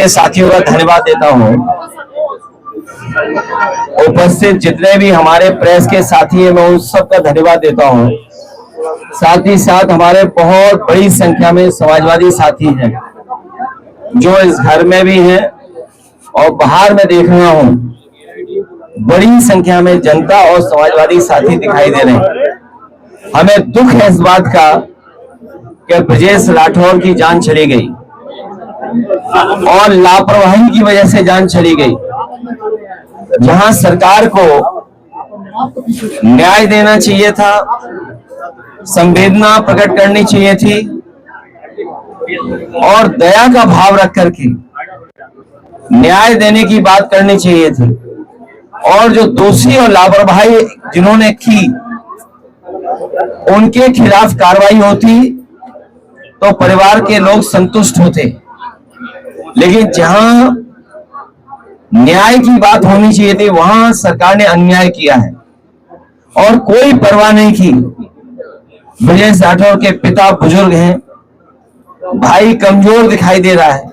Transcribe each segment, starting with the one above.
के साथियों का धन्यवाद देता हूँ। उपस्थित जितने भी हमारे प्रेस के साथी हैं, मैं उन सबका धन्यवाद देता हूँ। साथ ही साथ हमारे बहुत बड़ी संख्या में समाजवादी साथी हैं जो इस घर में भी हैं और बाहर में देख रहा हूँ बड़ी संख्या में जनता और समाजवादी साथी दिखाई दे रहे हैं। हमें दुख है इस बात का कि ब्रजेश राठौर की जान चली गई और लापरवाही की वजह से जान चली गई। जहां सरकार को न्याय देना चाहिए था, संवेदना प्रकट करनी चाहिए थी और दया का भाव रख करके न्याय देने की बात करनी चाहिए थी, और जो दोषी और लापरवाही जिन्होंने की उनके खिलाफ कार्रवाई होती तो परिवार के लोग संतुष्ट होते। लेकिन जहां न्याय की बात होनी चाहिए थी वहां सरकार ने अन्याय किया है और कोई परवाह नहीं की। ब्रजेश राठौर के पिता बुजुर्ग हैं, भाई कमजोर दिखाई दे रहा है,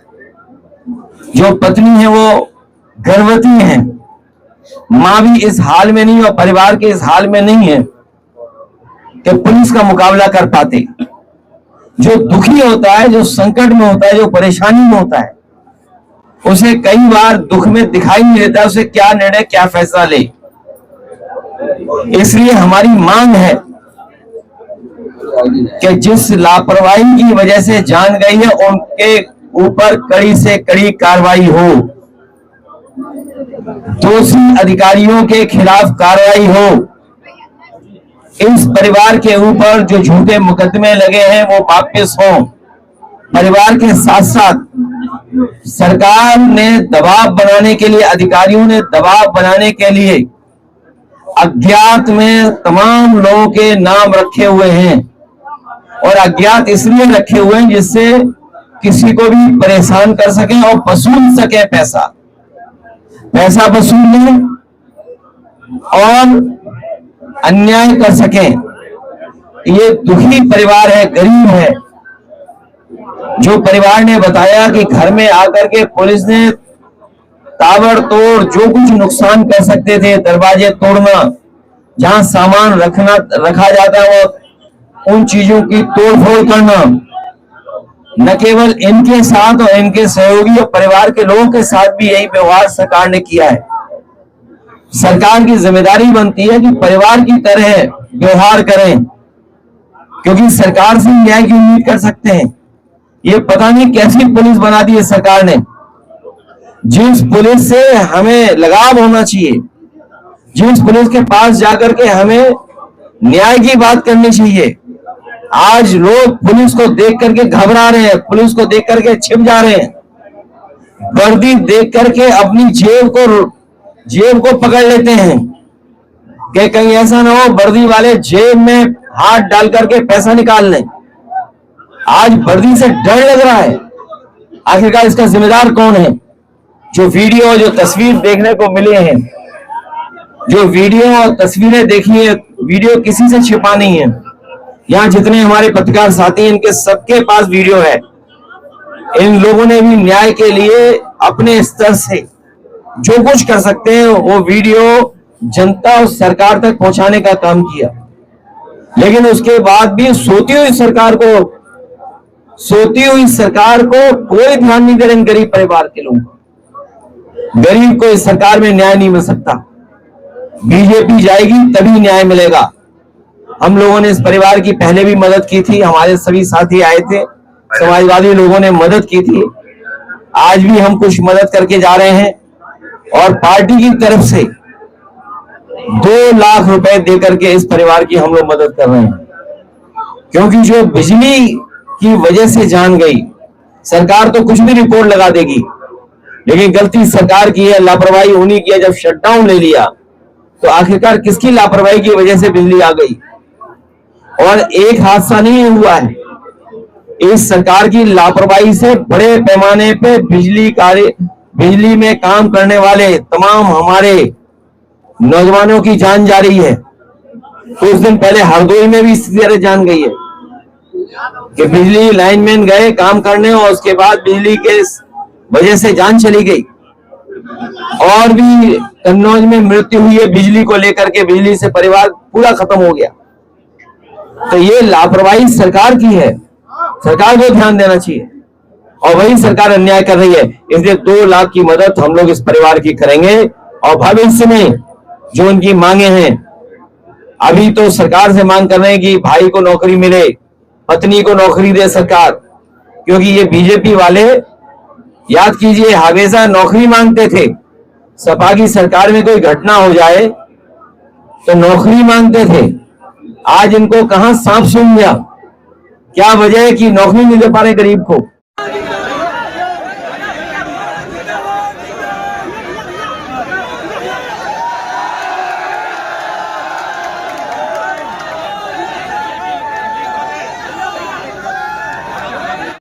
जो पत्नी है वो गर्भवती है, मां भी इस हाल में नहीं और परिवार के इस हाल में नहीं है कि पुलिस का मुकाबला कर पाते। जो दुखी होता है, जो संकट में होता है, जो परेशानी में होता है, उसे कई बार दुख में दिखाई नहीं देता उसे क्या निर्णय क्या फैसला ले। इसलिए हमारी मांग है कि जिस लापरवाही की वजह से जान गई है उनके ऊपर कड़ी से कड़ी कार्रवाई हो, दोषी अधिकारियों के खिलाफ कार्रवाई हो। इस परिवार के ऊपर जो झूठे मुकदमे लगे हैं वो वापस हों। परिवार के साथ साथ सरकार ने दबाव बनाने के लिए, अधिकारियों ने दबाव बनाने के लिए अज्ञात में तमाम लोगों के नाम रखे हुए हैं और अज्ञात इसलिए रखे हुए हैं जिससे किसी को भी परेशान कर सके और वसूल सके, पैसा वसूल लें और अन्याय कर सके। ये दुखी परिवार है, गरीब है। जो परिवार ने बताया कि घर में आकर के पुलिस ने ताबड़तोड़ जो कुछ नुकसान कर सकते थे, दरवाजे तोड़ना, जहां सामान रखा जाता है वो उन चीजों की तोड़फोड़ करना, न केवल इनके साथ और इनके सहयोगी और परिवार के लोगों के साथ भी यही व्यवहार सरकार ने किया है। सरकार की जिम्मेदारी बनती है कि परिवार की तरह व्यवहार करें, क्योंकि सरकार से न्याय की उम्मीद कर सकते हैं। ये पता नहीं कैसी पुलिस बना दी है सरकार ने, जिस पुलिस से हमें लगाव होना चाहिए, जिस पुलिस के पास जाकर के हमें न्याय की बात करनी चाहिए, आज लोग पुलिस को देख करके घबरा रहे हैं, पुलिस को देख करके छिप जा रहे हैं, वर्दी देख करके अपनी जेब को पकड़ लेते हैं कि कहीं ऐसा ना हो वर्दी वाले जेब में हाथ डाल करके पैसा निकाल लें। आज वर्दी से डर लग रहा है। आखिरकार इसका जिम्मेदार कौन है? जो वीडियो, जो तस्वीर देखने को मिले हैं, जो वीडियो और तस्वीरें देखी है, वीडियो किसी से छिपा नहीं है। यहाँ जितने हमारे पत्रकार साथी हैं इनके सबके पास वीडियो है। इन लोगों ने भी न्याय के लिए अपने स्तर से जो कुछ कर सकते हैं वो वीडियो जनता और सरकार तक पहुंचाने का काम किया, लेकिन उसके बाद भी सोती हुई सरकार को कोई ध्यान नहीं दे रहे गरीब परिवार के लोग। गरीब को इस सरकार में न्याय नहीं मिल सकता। बीजेपी जाएगी तभी न्याय मिलेगा। हम लोगों ने इस परिवार की पहले भी मदद की थी, हमारे सभी साथी आए थे, समाजवादी लोगों ने मदद की थी, आज भी हम कुछ मदद करके जा रहे हैं और पार्टी की तरफ से 2 लाख रुपए देकर के इस परिवार की हम लोग मदद कर रहे हैं। क्योंकि जो बिजली की वजह से जान गई, सरकार तो कुछ भी रिपोर्ट लगा देगी, लेकिन गलती सरकार की है, लापरवाही उन्हीं की है। जब शटडाउन ले लिया तो आखिरकार किसकी लापरवाही की वजह से बिजली आ गई? और एक हादसा नहीं हुआ है, इस सरकार की लापरवाही से बड़े पैमाने पे बिजली में काम करने वाले तमाम हमारे नौजवानों की जान जा रही है। कुछ दिन पहले हरदोई में भी इसी तरह जान गई है कि बिजली लाइनमैन गए काम करने और उसके बाद बिजली के वजह से जान चली गई। और भी कन्नौज में मृत्यु हुई है बिजली को लेकर के, बिजली से परिवार पूरा खत्म हो गया। तो ये लापरवाही सरकार की है, सरकार को ध्यान देना चाहिए, और वही सरकार अन्याय कर रही है। इसलिए 2 लाख की मदद हम लोग इस परिवार की करेंगे, और भविष्य में जो उनकी मांगे हैं, अभी तो सरकार से मांग कर रहे हैं कि भाई को नौकरी मिले, पत्नी को नौकरी दे सरकार, क्योंकि ये बीजेपी वाले, याद कीजिए, हमेशा नौकरी मांगते थे। सपा की सरकार में कोई घटना हो जाए तो नौकरी मांगते थे। आज इनको कहां सांप सूंघ गया, क्या वजह है कि नौकरी नहीं दे पा रहे गरीब को।